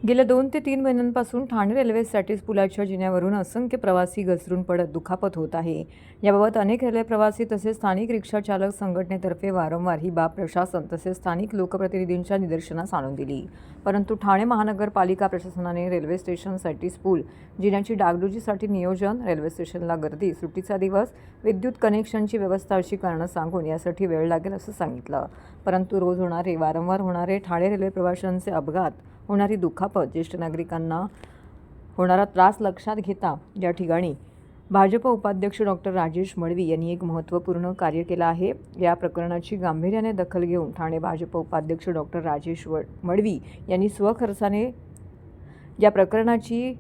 गेल्या 2 ते 3 महिन्यांपासून ठाणे रेल्वे स्टॅटिस पुलाच्या जिन्यावरून असंख्य प्रवासी घसरून पडत दुखापत होत आहे। याबाबत अनेक रेल्वे प्रवासी तसेच स्थानिक रिक्षा चालक संघटनेतर्फे वारंवार ही बाब प्रशासन तसेच स्थानिक लोकप्रतिनिधींच्या निदर्शनास आणून दिली, परंतु ठाणे महानगरपालिका प्रशासनाने रेल्वे स्टेशन स्टॅटिस पूल जिन्याची डागडुजीसाठी नियोजन, रेल्वे स्टेशनला गर्दी, सुट्टीचा दिवस, विद्युत कनेक्शनची व्यवस्था अशी कारणं सांगून यासाठी वेळ लागेल असं सांगितलं। परंतु रोज होणारे वारंवार होणारे ठाणे रेल्वे प्रवाशांचे अपघात, होणारी दुखापत, ज्येष्ठ नागरिकांना होणारा त्रास लक्षात घेता या ठिकाणी भाजप उपाध्यक्ष डॉक्टर राजेश मडवी यांनी एक महत्त्वपूर्ण कार्य केलं आहे। या प्रकरणाची गांभीर्याने दखल घेऊन ठाणे भाजप उपाध्यक्ष डॉक्टर राजेश मडवी यांनी स्वखर्चाने या प्रकरणाची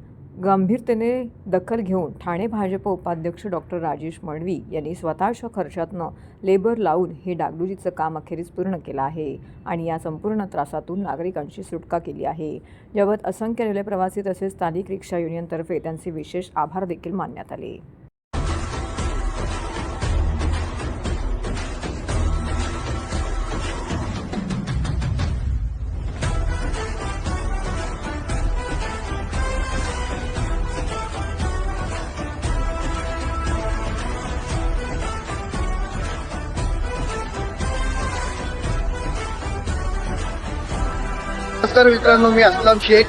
गंभीरतेने दखल घेऊन ठाणे भाजप उपाध्यक्ष डॉक्टर राजेश मडवी यांनी स्वतःच्या खर्चातून लेबर लावून हे डागडुजीचं काम अखेरीस पूर्ण केलं आहे आणि या संपूर्ण त्रासातून नागरिकांची सुटका केली आहे। याबाबत असंख्य रेल्वे प्रवासी तसेच स्थानिक रिक्षा युनियनतर्फे त्यांचे विशेष आभार देखील मानण्यात आले। नमस्कार मित्रांनो, मी असलम शेख।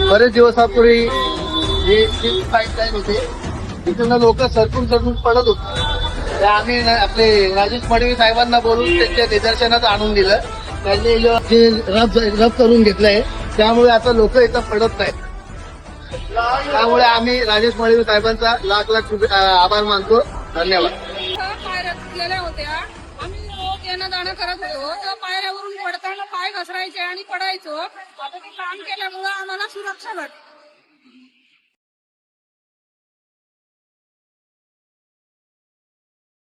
बरेच दिवसापूर्वी जे पाईपलाईन होते तिथून लोक सरकून पडत होते, त्या आम्ही आपले राजेश मडवी साहेबांना बोलून त्यांच्या निदर्शनात आणून दिलं। त्यांनी जे रब करून घेतलंय त्यामुळे आता लोक इथं पडत नाहीत। त्यामुळे आम्ही राजेश मडवी साहेबांचा लाख लाख आभार मानतो। धन्यवाद। पायऱ्या होत्या, आम्ही रोज येणं जाणं करत होतो, तर पायऱ्यावरून पडताना पाय घसरायचे आणि पडायचो। आता ते काम केल्यामुळे आम्हाला सुरक्षा भेटते।